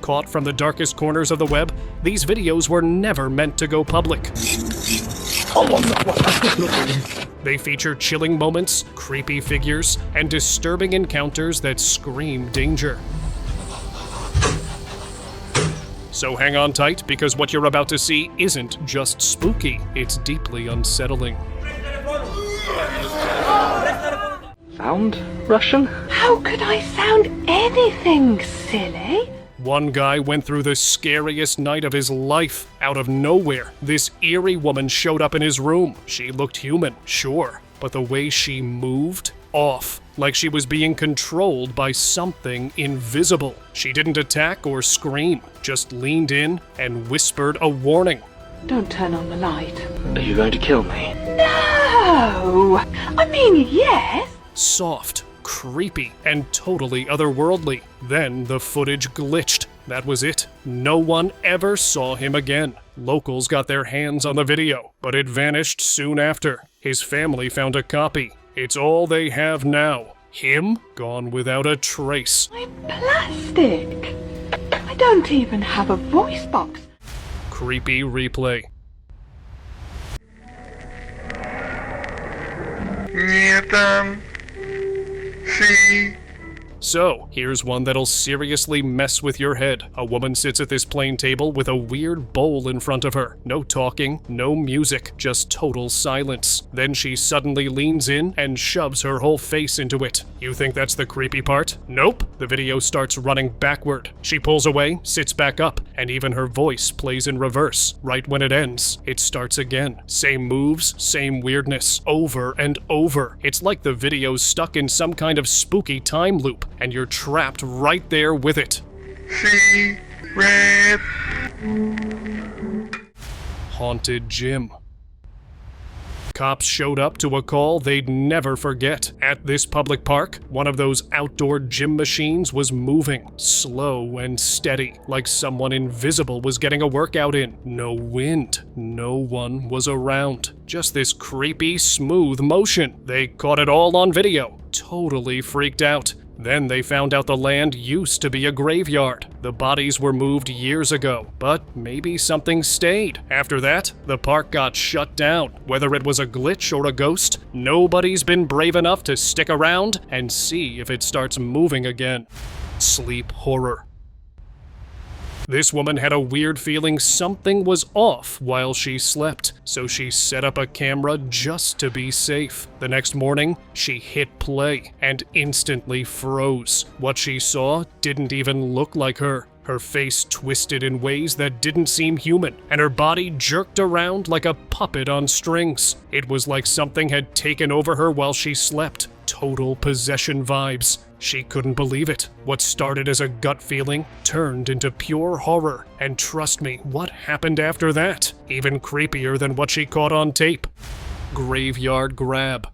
caught from the darkest corners of the web, these videos were never meant to go public. They feature chilling moments, creepy figures, and disturbing encounters that scream danger. So hang on tight, because what you're about to see isn't just spooky, it's deeply unsettling. Sound Russian? How could I sound anything, silly? One guy went through the scariest night of his life. Out of nowhere, this eerie woman showed up in his room. She looked human, sure, but the way she moved, off, like she was being controlled by something invisible. She didn't attack or scream, just leaned in and whispered a warning. Don't turn on the light. Are you going to kill me? No! I mean, yes. Soft, creepy, and totally otherworldly. Then the footage glitched. That was it. No one ever saw him again. Locals got their hands on the video, but it vanished soon after. His family found a copy. It's all they have now. Him gone without a trace. I'm plastic. I don't even have a voice box. Creepy replay. So, here's one that'll seriously mess with your head. A woman sits at this plain table with a weird bowl in front of her. No talking, no music, just total silence. Then she suddenly leans in and shoves her whole face into it. You think that's the creepy part? Nope. The video starts running backward. She pulls away, sits back up, and even her voice plays in reverse. Right when it ends, it starts again. Same moves, same weirdness, over and over. It's like the video's stuck in some kind of spooky time loop, and you're trapped right there with it. Haunted gym. Cops showed up to a call they'd never forget. At this public park, one of those outdoor gym machines was moving, slow and steady, like someone invisible was getting a workout in. No wind, no one was around. Just this creepy, smooth motion. They caught it all on video, totally freaked out. Then they found out the land used to be a graveyard. The bodies were moved years ago, but maybe something stayed. After that, the park got shut down. Whether it was a glitch or a ghost, nobody's been brave enough to stick around and see if it starts moving again. Sleep horror. This woman had a weird feeling something was off while she slept, so she set up a camera just to be safe. The next morning, she hit play and instantly froze. What she saw didn't even look like her. Her face twisted in ways that didn't seem human, and her body jerked around like a puppet on strings. It was like something had taken over her while she slept. Total possession vibes. She couldn't believe it. What started as a gut feeling turned into pure horror. And trust me, what happened after that? Even creepier than what she caught on tape. Graveyard grab.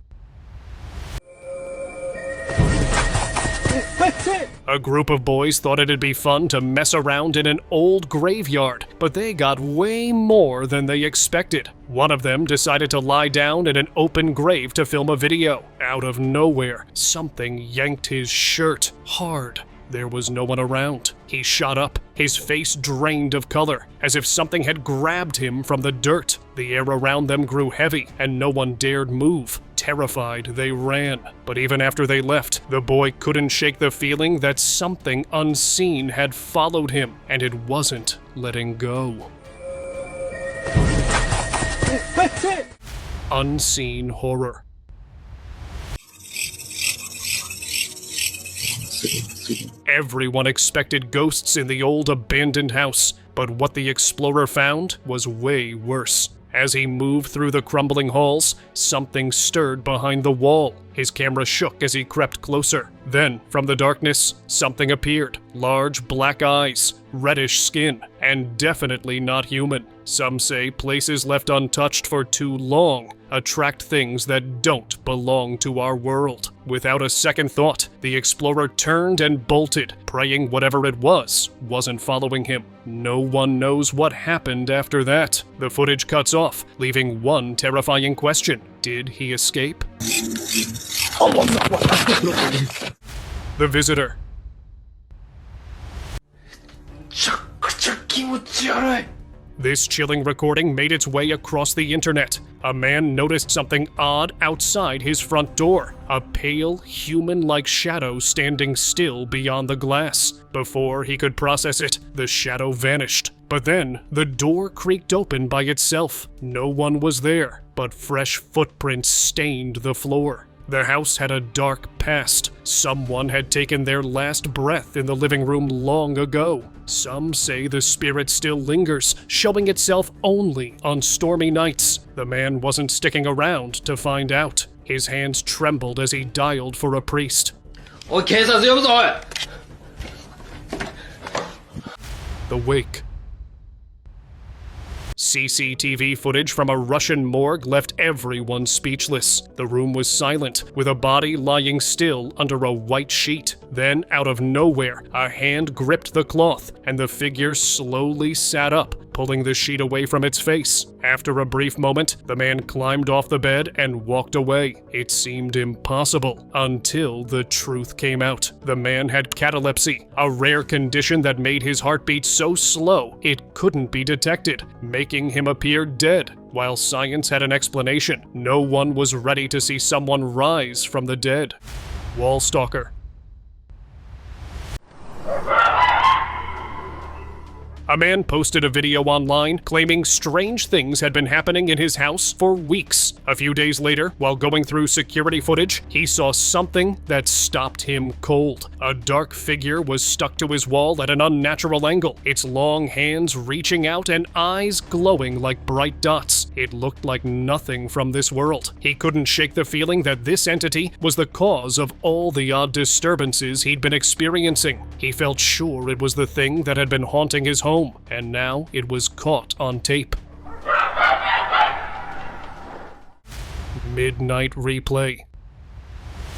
A group of boys thought it'd be fun to mess around in an old graveyard, but they got way more than they expected. One of them decided to lie down in an open grave to film a video. Out of nowhere, something yanked his shirt hard. There was no one around. He shot up, his face drained of color, as if something had grabbed him from the dirt. The air around them grew heavy, and no one dared move. Terrified, they ran. But even after they left, the boy couldn't shake the feeling that something unseen had followed him, and it wasn't letting go. Unseen horror. Everyone expected ghosts in the old abandoned house, but what the explorer found was way worse. As he moved through the crumbling halls, something stirred behind the wall. His camera shook as he crept closer. Then, from the darkness, something appeared. Large black eyes, reddish skin, and definitely not human. Some say places left untouched for too long attract things that don't belong to our world. Without a second thought, the explorer turned and bolted, praying whatever it was wasn't following him. No one knows what happened after that. The footage cuts off, leaving one terrifying question. Did he escape? The Visitor. This chilling recording made its way across the internet. A man noticed something odd outside his front door. A pale, human-like shadow standing still beyond the glass. Before he could process it, the shadow vanished. But then, the door creaked open by itself. No one was there, but fresh footprints stained the floor. The house had a dark past. Someone had taken their last breath in the living room long ago. Some say the spirit still lingers, showing itself only on stormy nights. The man wasn't sticking around to find out. His hands trembled as he dialed for a priest. The wake. CCTV footage from a Russian morgue left everyone speechless. The room was silent, with a body lying still under a white sheet. Then, out of nowhere, a hand gripped the cloth, and the figure slowly sat up, pulling the sheet away from its face. After a brief moment, the man climbed off the bed and walked away. It seemed impossible, until the truth came out. The man had catalepsy, a rare condition that made his heartbeat so slow it couldn't be detected, making him appear dead. While science had an explanation, no one was ready to see someone rise from the dead. Wall Stalker. A man posted a video online claiming strange things had been happening in his house for weeks. A few days later, while going through security footage, he saw something that stopped him cold. A dark figure was stuck to his wall at an unnatural angle, its long hands reaching out and eyes glowing like bright dots. It looked like nothing from this world. He couldn't shake the feeling that this entity was the cause of all the odd disturbances he'd been experiencing. He felt sure it was the thing that had been haunting his home. And now it was caught on tape. Midnight replay.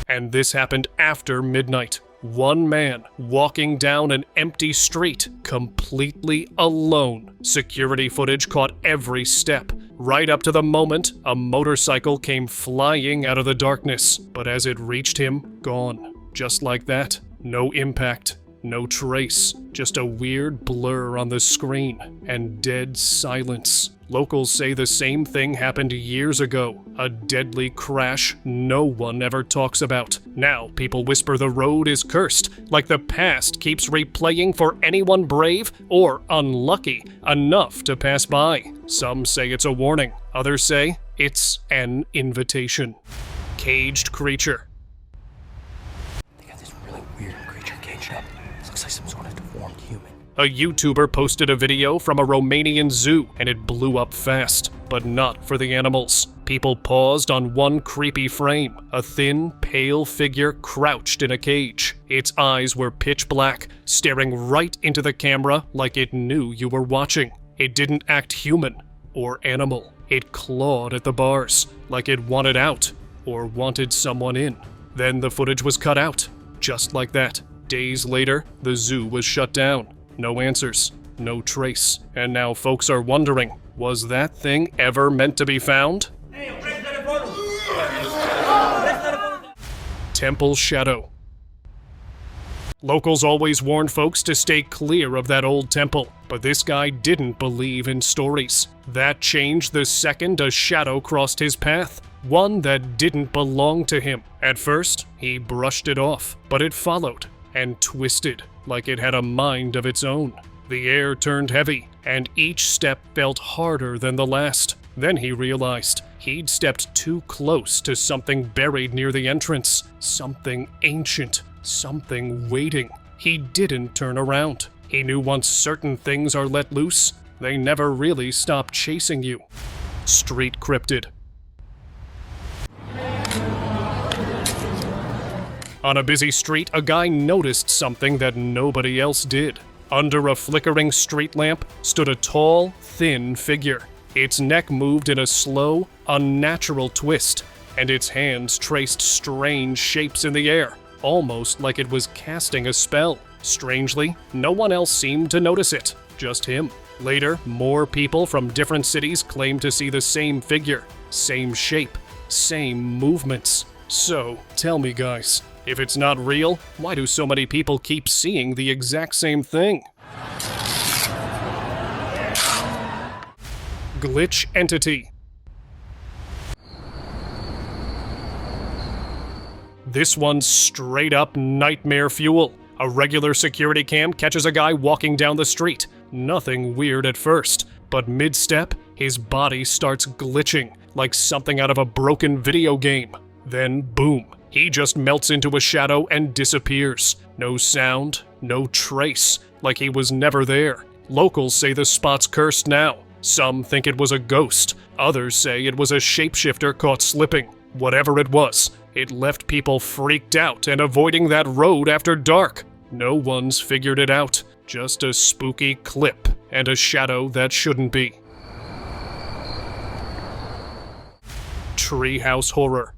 And this happened after midnight. One man walking down an empty street, completely alone. Security footage caught every step, right up to the moment a motorcycle came flying out of the darkness. But as it reached him, gone. Just like that. No impact. No trace, just a weird blur on the screen, and dead silence. Locals say the same thing happened years ago, a deadly crash no one ever talks about. Now people whisper the road is cursed, like the past keeps replaying for anyone brave or unlucky enough to pass by. Some say it's a warning, others say it's an invitation. Caged creature. They got this really weird creature caged up. Looks like some sort of deformed human. A YouTuber posted a video from a Romanian zoo, and it blew up fast, but not for the animals. People paused on one creepy frame, a thin, pale figure crouched in a cage. Its eyes were pitch black, staring right into the camera like it knew you were watching. It didn't act human or animal. It clawed at the bars, like it wanted out or wanted someone in. Then the footage was cut out, just like that. Days later, the zoo was shut down. No answers, no trace. And now folks are wondering, was that thing ever meant to be found? Temple Shadow. Locals always warned folks to stay clear of that old temple, but this guy didn't believe in stories. That changed the second a shadow crossed his path. One that didn't belong to him. At first, he brushed it off, but it followed and twisted like it had a mind of its own. The air turned heavy, and each step felt harder than the last. Then he realized he'd stepped too close to something buried near the entrance. Something ancient, something waiting. He didn't turn around. He knew once certain things are let loose, they never really stop chasing you. Street Crypted. On a busy street, a guy noticed something that nobody else did. Under a flickering street lamp stood a tall, thin figure. Its neck moved in a slow, unnatural twist, and its hands traced strange shapes in the air, almost like it was casting a spell. Strangely, no one else seemed to notice it, just him. Later, more people from different cities claimed to see the same figure, same shape, same movements. So, tell me guys, if it's not real, why do so many people keep seeing the exact same thing? Glitch entity. This one's straight up nightmare fuel. A regular security cam catches a guy walking down the street. Nothing weird at first, but mid-step, his body starts glitching like something out of a broken video game. Then, boom, he just melts into a shadow and disappears. No sound, no trace, like he was never there. Locals say the spot's cursed now. Some think it was a ghost. Others say it was a shapeshifter caught slipping. Whatever it was, it left people freaked out and avoiding that road after dark. No one's figured it out. Just a spooky clip and a shadow that shouldn't be. Treehouse horror.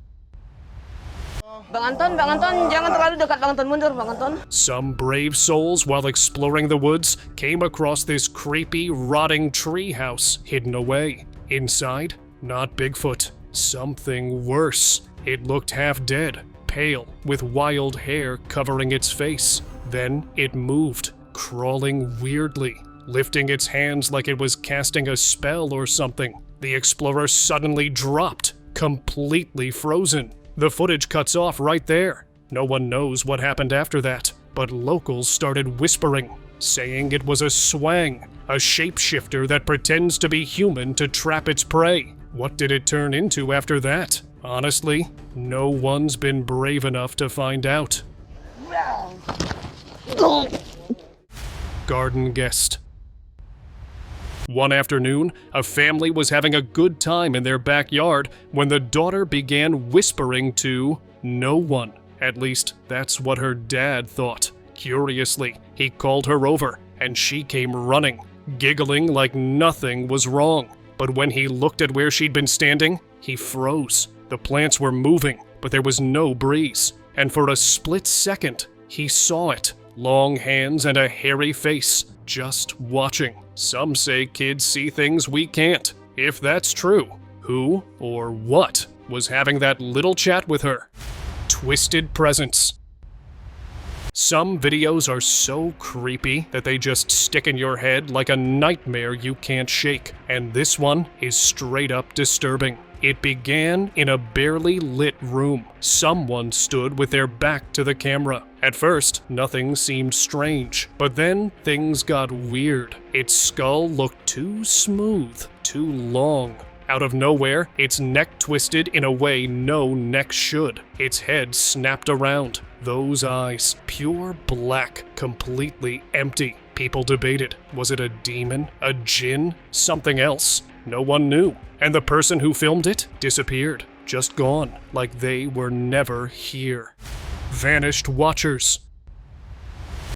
Bang Anton, jangan terlalu dekat, Bang Anton, mundur, Bang Anton. Some brave souls, while exploring the woods, came across this creepy, rotting treehouse hidden away. Inside, not Bigfoot, something worse. It looked half dead, pale, with wild hair covering its face. Then it moved, crawling weirdly, lifting its hands like it was casting a spell or something. The explorer suddenly dropped, completely frozen. The footage cuts off right there. No one knows what happened after that, but locals started whispering, saying it was a swang, a shapeshifter that pretends to be human to trap its prey. What did it turn into after that? Honestly, no one's been brave enough to find out. Garden guest. One afternoon, a family was having a good time in their backyard when the daughter began whispering to no one. At least, that's what her dad thought. Curiously, he called her over, and she came running, giggling like nothing was wrong. But when he looked at where she'd been standing, he froze. The plants were moving, but there was no breeze. And for a split second, he saw it. Long hands and a hairy face, just watching. Some say kids see things we can't. If that's true, who or what was having that little chat with her? Twisted presence. Some videos are so creepy that they just stick in your head like a nightmare you can't shake. And this one is straight up disturbing. It began in a barely lit room. Someone stood with their back to the camera. At first, nothing seemed strange, but then things got weird. Its skull looked too smooth, too long. Out of nowhere, its neck twisted in a way no neck should. Its head snapped around. Those eyes, pure black, completely empty. People debated, was it a demon, a djinn, something else? No one knew. And the person who filmed it disappeared, just gone, like they were never here. Vanished watchers.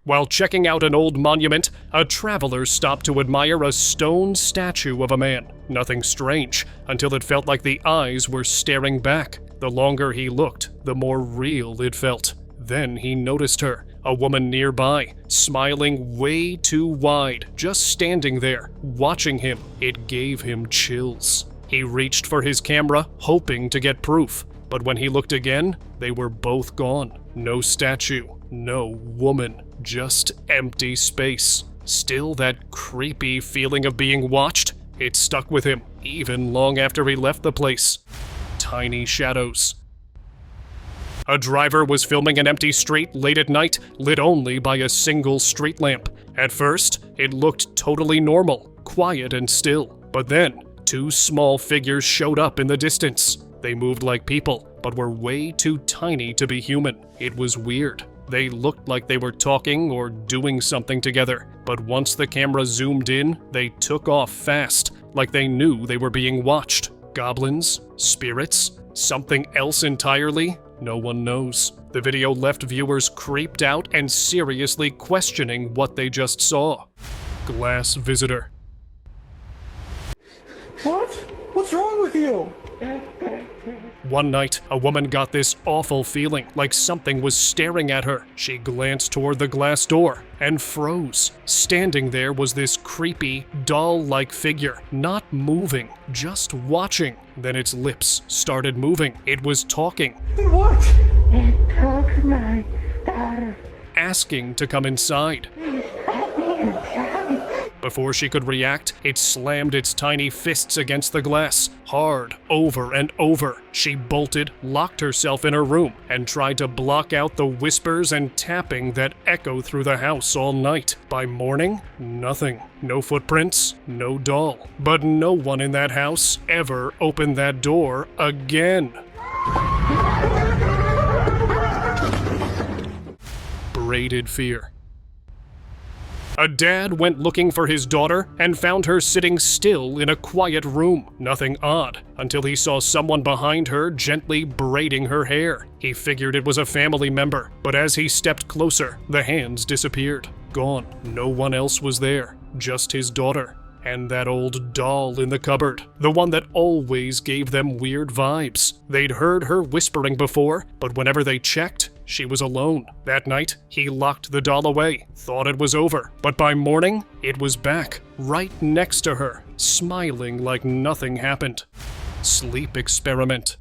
While checking out an old monument, a traveler stopped to admire a stone statue of a man. Nothing strange, until it felt like the eyes were staring back. The longer he looked, the more real it felt. Then he noticed her, a woman nearby, smiling way too wide, just standing there, watching him. It gave him chills. He reached for his camera, hoping to get proof. But when he looked again, they were both gone. No statue, no woman, just empty space. Still that creepy feeling of being watched, it stuck with him, even long after he left the place. Tiny shadows. A driver was filming an empty street late at night, lit only by a single street lamp. At first, it looked totally normal, quiet and still. But then, two small figures showed up in the distance. They moved like people, but were way too tiny to be human. It was weird. They looked like they were talking or doing something together. But once the camera zoomed in, they took off fast, like they knew they were being watched. Goblins? Spirits? Something else entirely? No one knows. The video left viewers creeped out and seriously questioning what they just saw. Glass visitor. What? What's wrong with you? One night, a woman got this awful feeling, like something was staring at her. She glanced toward the glass door and froze. Standing there was this creepy, doll-like figure, not moving, just watching. Then its lips started moving. It was talking. What? Talk my daughter. Asking to come inside. Let me inside. Before she could react, it slammed its tiny fists against the glass, hard, over and over. She bolted, locked herself in her room, and tried to block out the whispers and tapping that echo through the house all night. By morning, nothing. No footprints, no doll. But no one in that house ever opened that door again. Braided Fear. A dad went looking for his daughter and found her sitting still in a quiet room. Nothing odd, until he saw someone behind her gently braiding her hair. He figured it was a family member, but as he stepped closer, the hands disappeared. Gone. No one else was there, just his daughter. And that old doll in the cupboard, the one that always gave them weird vibes. They'd heard her whispering before, but whenever they checked, she was alone. That night, he locked the doll away, thought it was over, but by morning, it was back, right next to her, smiling like nothing happened. Sleep experiment.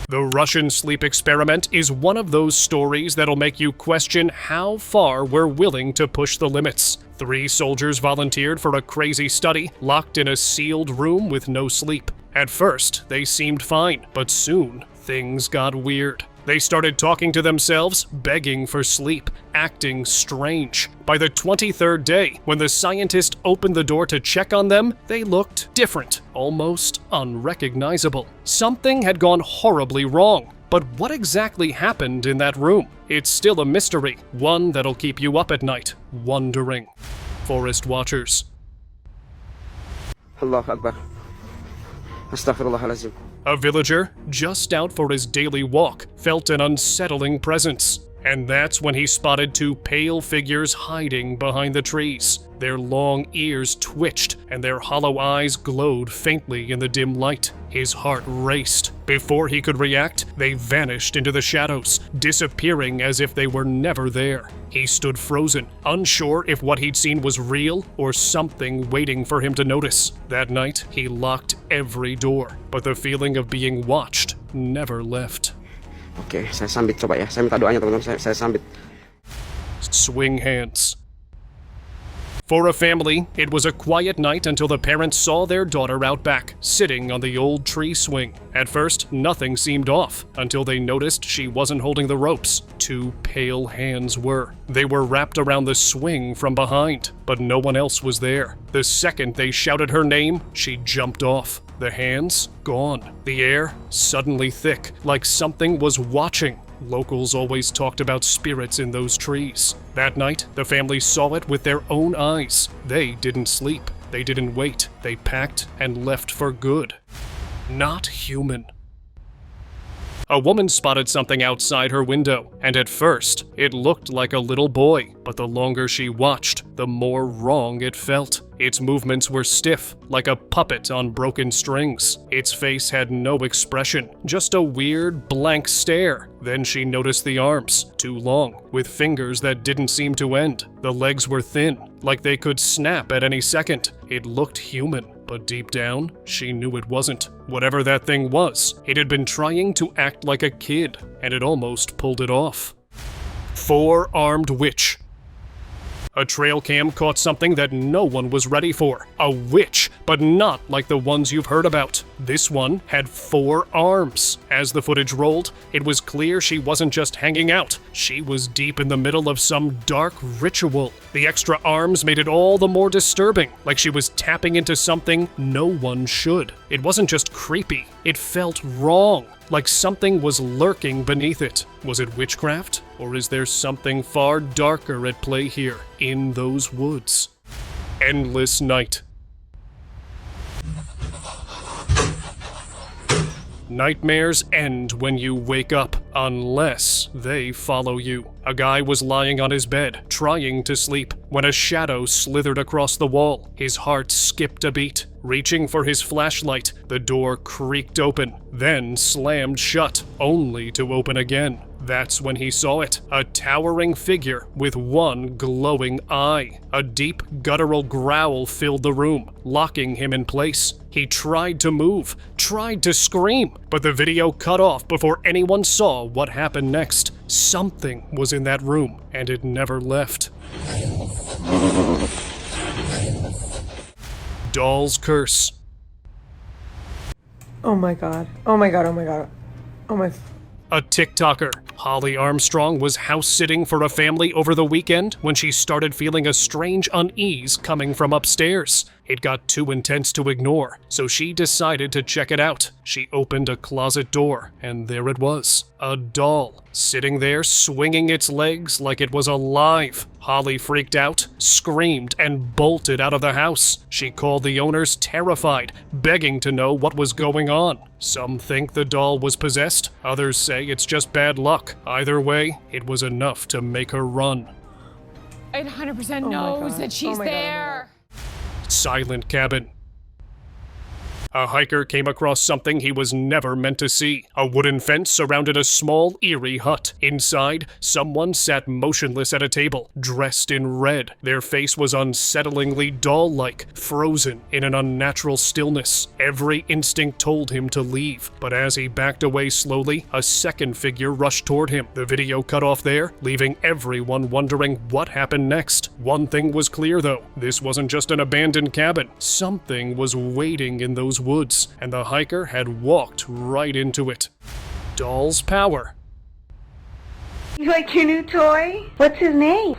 The Russian sleep experiment is one of those stories that'll make you question how far we're willing to push the limits. 3 soldiers volunteered for a crazy study, locked in a sealed room with no sleep. At first, they seemed fine, but soon, things got weird. They started talking to themselves, begging for sleep, acting strange. By the 23rd day, when the scientist opened the door to check on them, they looked different, almost unrecognizable. Something had gone horribly wrong. But what exactly happened in that room? It's still a mystery, one that'll keep you up at night, wondering. Forest Watchers. Allahu Akbar. Astaghfirullahalazim. A villager, just out for his daily walk, felt an unsettling presence. And that's when he spotted 2 pale figures hiding behind the trees. Their long ears twitched, and their hollow eyes glowed faintly in the dim light. His heart raced. Before he could react, they vanished into the shadows, disappearing as if they were never there. He stood frozen, unsure if what he'd seen was real or something waiting for him to notice. That night, he locked every door, but the feeling of being watched never left. Oke, saya sambit coba ya. Saya minta doanya teman-teman, saya sambit. Swing hands. For a family, it was a quiet night until the parents saw their daughter out back, sitting on the old tree swing. At first, nothing seemed off, until they noticed she wasn't holding the ropes. 2 pale hands were. They were wrapped around the swing from behind, but no one else was there. The second they shouted her name, she jumped off. The hands, gone. The air, suddenly thick, like something was watching. Locals always talked about spirits in those trees. That night, the family saw it with their own eyes. They didn't sleep. They didn't wait. They packed and left for good. Not human. A woman spotted something outside her window, and at first, it looked like a little boy, but the longer she watched, the more wrong it felt. Its movements were stiff, like a puppet on broken strings. Its face had no expression, just a weird, blank stare. Then she noticed the arms, too long, with fingers that didn't seem to end. The legs were thin, like they could snap at any second. It looked human, but deep down, she knew it wasn't. Whatever that thing was, it had been trying to act like a kid, and it almost pulled it off. 4-armed witch. A trail cam caught something that no one was ready for. A witch, but not like the ones you've heard about. This one had 4 arms. As the footage rolled, it was clear she wasn't just hanging out. She was deep in the middle of some dark ritual. The extra arms made it all the more disturbing, like she was tapping into something no one should. It wasn't just creepy, it felt wrong, like something was lurking beneath it. Was it witchcraft? Or is there something far darker at play here, in those woods? Endless night. Nightmares end when you wake up, unless they follow you. A guy was lying on his bed, trying to sleep, when a shadow slithered across the wall. His heart skipped a beat. Reaching for his flashlight, the door creaked open, then slammed shut, only to open again. That's when he saw it, a towering figure with one glowing eye. A deep, guttural growl filled the room, locking him in place. He tried to move, tried to scream, but the video cut off before anyone saw what happened next. Something was in that room, and it never left. Doll's curse. Oh my god. Oh my god, oh my god. Oh my... A TikToker, Holly Armstrong, was house-sitting for a family over the weekend when she started feeling a strange unease coming from upstairs. It got too intense to ignore, so she decided to check it out. She opened a closet door, and there it was. A doll, sitting there swinging its legs like it was alive. Holly freaked out, screamed, and bolted out of the house. She called the owners terrified, begging to know what was going on. Some think the doll was possessed, others say it's just bad luck. Either way, it was enough to make her run. It 100% knows that she's there. Silent cabin. A hiker came across something he was never meant to see. A wooden fence surrounded a small, eerie hut. Inside, someone sat motionless at a table, dressed in red. Their face was unsettlingly doll-like, frozen in an unnatural stillness. Every instinct told him to leave, but as he backed away slowly, a second figure rushed toward him. The video cut off there, leaving everyone wondering what happened next. One thing was clear, though. This wasn't just an abandoned cabin. Something was waiting in those woods, and the hiker had walked right into it. Doll's power. You like your new toy? What's his name?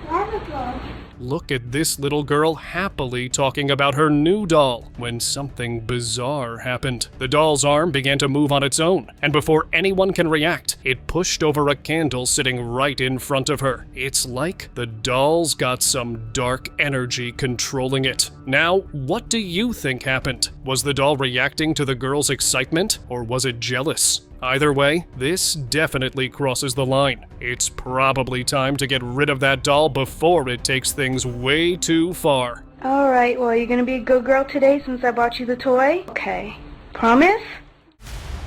Look at this little girl happily talking about her new doll when something bizarre happened. The doll's arm began to move on its own, and before anyone can react, it pushed over a candle sitting right in front of her. It's like the doll's got some dark energy controlling it. Now, what do you think happened? Was the doll reacting to the girl's excitement, or was it jealous? Either way, this definitely crosses the line. It's probably time to get rid of that doll before it takes things way too far. Alright, well, you're gonna be a good girl today since I bought you the toy? Okay. Promise?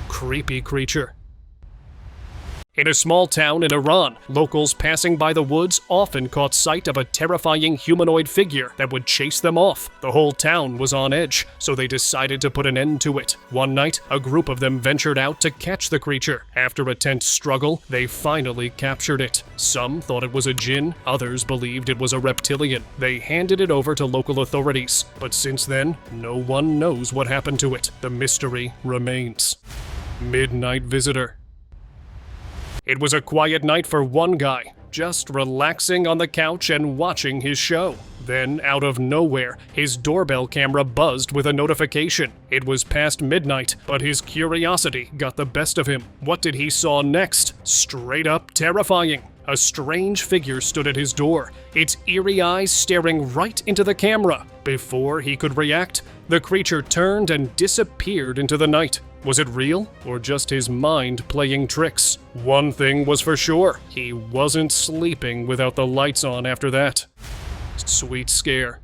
Creepy creature. In a small town in Iran, locals passing by the woods often caught sight of a terrifying humanoid figure that would chase them off. The whole town was on edge, so they decided to put an end to it. One night, a group of them ventured out to catch the creature. After a tense struggle, they finally captured it. Some thought it was a jinn, others believed it was a reptilian. They handed it over to local authorities, but since then, no one knows what happened to it. The mystery remains. Midnight visitor. It was a quiet night for one guy, just relaxing on the couch and watching his show. Then, out of nowhere, his doorbell camera buzzed with a notification. It was past midnight, but his curiosity got the best of him. What did he saw next? Straight up terrifying. A strange figure stood at his door, its eerie eyes staring right into the camera. Before he could react, the creature turned and disappeared into the night. Was it real, or just his mind playing tricks? One thing was for sure, he wasn't sleeping without the lights on after that. Sweet scare.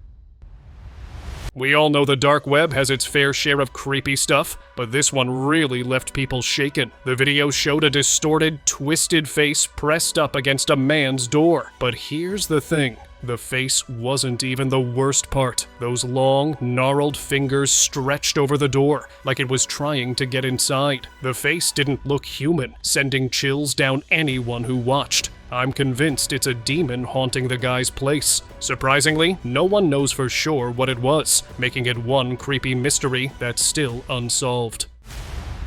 We all know the dark web has its fair share of creepy stuff, but this one really left people shaken. The video showed a distorted, twisted face pressed up against a man's door. But here's the thing. The face wasn't even the worst part. Those long, gnarled fingers stretched over the door, like it was trying to get inside. The face didn't look human, sending chills down anyone who watched. I'm convinced it's a demon haunting the guy's place. Surprisingly, no one knows for sure what it was, making it one creepy mystery that's still unsolved.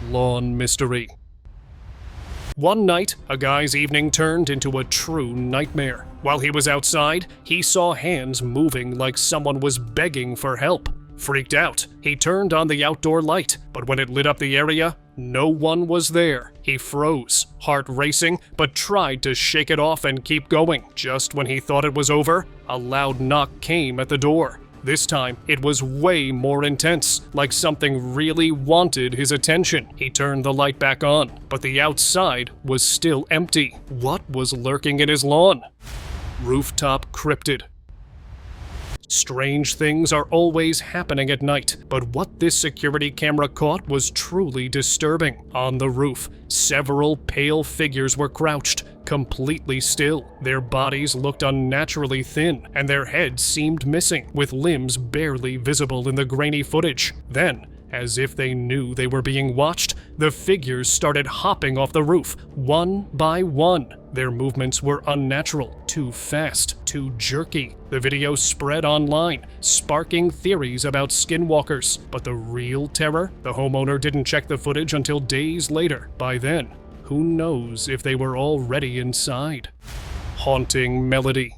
Lawn mystery. One night, a guy's evening turned into a true nightmare. While he was outside, he saw hands moving like someone was begging for help. Freaked out, he turned on the outdoor light, but when it lit up the area, no one was there. He froze, heart racing, but tried to shake it off and keep going. Just when he thought it was over, a loud knock came at the door. This time, it was way more intense, like something really wanted his attention. He turned the light back on, but the outside was still empty. What was lurking in his lawn? Rooftop Crypted. Strange things are always happening at night, but what this security camera caught was truly disturbing. On the roof, several pale figures were crouched, completely still. Their bodies looked unnaturally thin, and their heads seemed missing, with limbs barely visible in the grainy footage. Then, As if they knew they were being watched, the figures started hopping off the roof, one by one. Their movements were unnatural, too fast, too jerky. The video spread online, sparking theories about skinwalkers. But the real terror? The homeowner didn't check the footage until days later. By then, who knows if they were already inside? Haunting melody.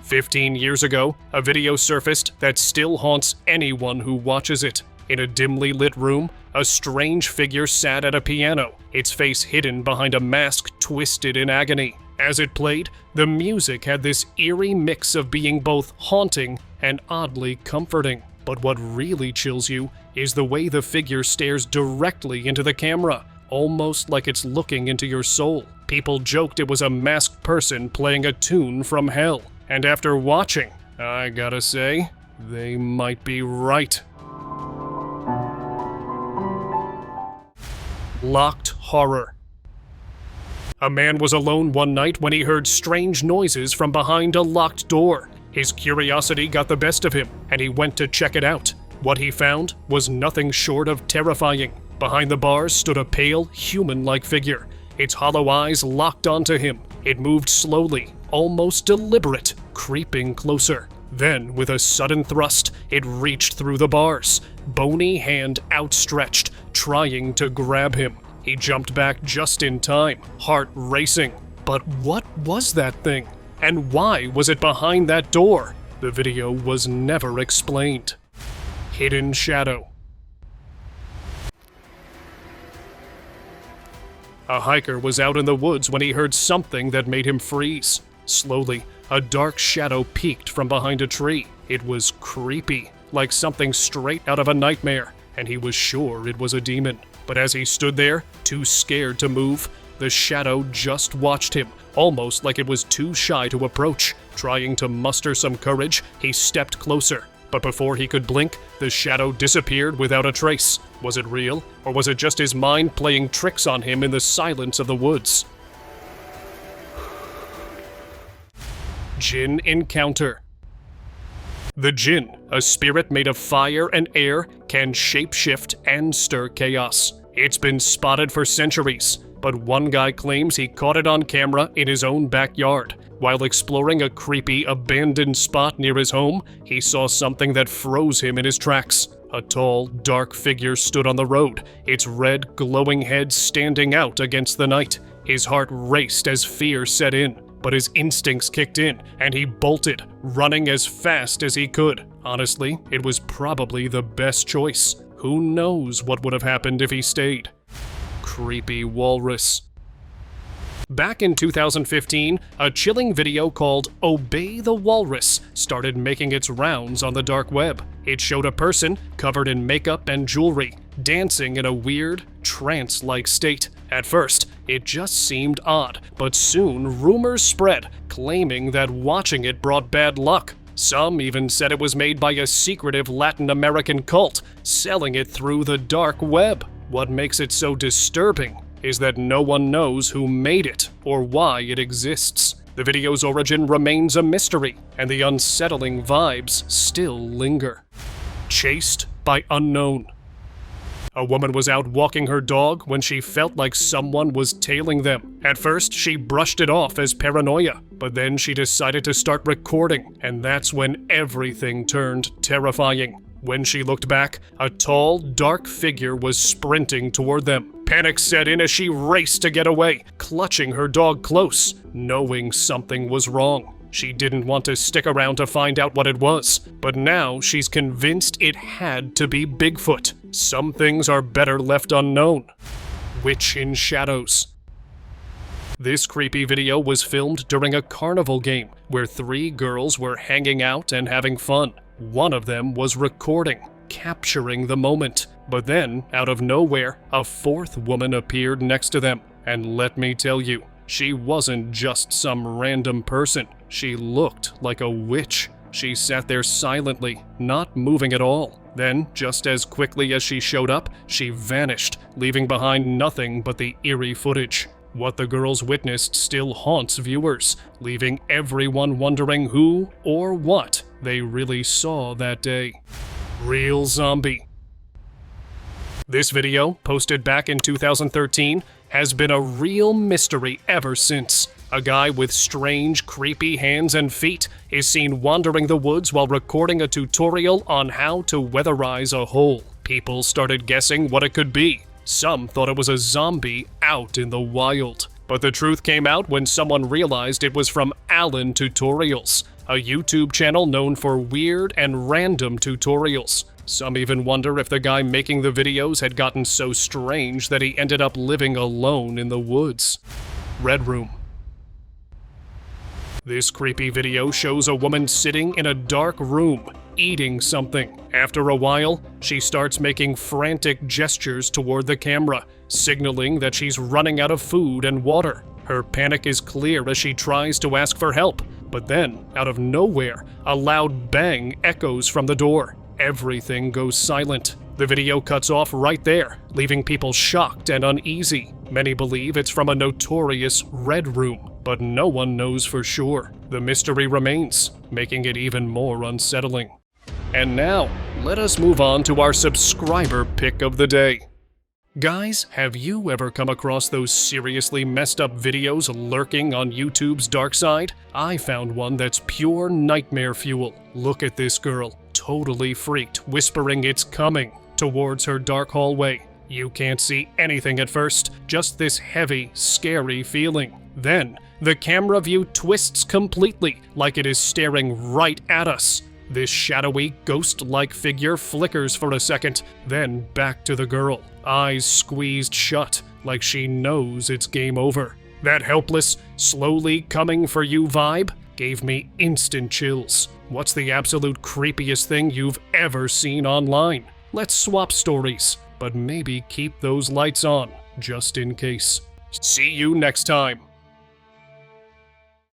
15 years ago, a video surfaced that still haunts anyone who watches it. In a dimly lit room, a strange figure sat at a piano, its face hidden behind a mask twisted in agony. As it played, the music had this eerie mix of being both haunting and oddly comforting. But what really chills you is the way the figure stares directly into the camera, almost like it's looking into your soul. People joked it was a masked person playing a tune from hell. And after watching, I gotta say, they might be right. Locked horror. A man was alone one night when he heard strange noises from behind a locked door. His curiosity got the best of him, and he went to check it out. What he found was nothing short of terrifying. Behind the bars stood a pale, human-like figure. Its hollow eyes locked onto him. It moved slowly, almost deliberate, creeping closer. Then, with a sudden thrust, it reached through the bars, bony hand outstretched, trying to grab him. He jumped back just in time, heart racing. But what was that thing? And why was it behind that door? The video was never explained. Hidden shadow. A hiker was out in the woods when he heard something that made him freeze. Slowly, a dark shadow peeked from behind a tree. It was creepy, like something straight out of a nightmare, and he was sure it was a demon. But as he stood there, too scared to move, the shadow just watched him, almost like it was too shy to approach. Trying to muster some courage, he stepped closer. But before he could blink, the shadow disappeared without a trace. Was it real, or was it just his mind playing tricks on him in the silence of the woods? Jin Encounter. The Jin, a spirit made of fire and air, can shapeshift and stir chaos. It's been spotted for centuries, but one guy claims he caught it on camera in his own backyard. While exploring a creepy, abandoned spot near his home, he saw something that froze him in his tracks. A tall, dark figure stood on the road, its red, glowing head standing out against the night. His heart raced as fear set in, but his instincts kicked in, and he bolted, running as fast as he could. Honestly, it was probably the best choice. Who knows what would have happened if he stayed? Creepy Walrus. Back in 2015, a chilling video called Obey the Walrus started making its rounds on the dark web. It showed a person covered in makeup and jewelry, dancing in a weird, trance-like state. At first, it just seemed odd, but soon rumors spread, claiming that watching it brought bad luck. Some even said it was made by a secretive Latin American cult, selling it through the dark web. What makes it so disturbing is that no one knows who made it or why it exists. The video's origin remains a mystery, and the unsettling vibes still linger. Chased by unknown. A woman was out walking her dog when she felt like someone was tailing them. At first, she brushed it off as paranoia, but then she decided to start recording, and that's when everything turned terrifying. When she looked back, a tall, dark figure was sprinting toward them. Panic set in as she raced to get away, clutching her dog close, knowing something was wrong. She didn't want to stick around to find out what it was, but now she's convinced it had to be Bigfoot. Some things are better left unknown. Witch in Shadows. This creepy video was filmed during a carnival game where 3 girls were hanging out and having fun. One of them was recording, capturing the moment. But then, out of nowhere, a 4th woman appeared next to them. And let me tell you, she wasn't just some random person. She looked like a witch. She sat there silently, not moving at all. Then, just as quickly as she showed up, she vanished, leaving behind nothing but the eerie footage. What the girls witnessed still haunts viewers, leaving everyone wondering who or what they really saw that day. Real zombie. This video, posted back in 2013, has been a real mystery ever since. A guy with strange, creepy hands and feet is seen wandering the woods while recording a tutorial on how to weatherize a hole. People started guessing what it could be. Some thought it was a zombie out in the wild. But the truth came out when someone realized it was from Alan Tutorials, a YouTube channel known for weird and random tutorials. Some even wonder if the guy making the videos had gotten so strange that he ended up living alone in the woods. Red Room. This creepy video shows a woman sitting in a dark room, eating something. After a while, she starts making frantic gestures toward the camera, signaling that she's running out of food and water. Her panic is clear as she tries to ask for help, but then, out of nowhere, a loud bang echoes from the door. Everything goes silent. The video cuts off right there, leaving people shocked and uneasy. Many believe it's from a notorious red room, but no one knows for sure. The mystery remains, making it even more unsettling. And now, let us move on to our subscriber pick of the day. Guys, have you ever come across those seriously messed up videos lurking on YouTube's dark side? I found one that's pure nightmare fuel. Look at this girl, totally freaked, whispering it's coming towards her dark hallway. You can't see anything at first, just this heavy, scary feeling. Then, the camera view twists completely, like it is staring right at us. This shadowy, ghost-like figure flickers for a second, then back to the girl, eyes squeezed shut, like she knows it's game over. That helpless, slowly coming for you vibe gave me instant chills. What's the absolute creepiest thing you've ever seen online? Let's swap stories, but maybe keep those lights on, just in case. See you next time.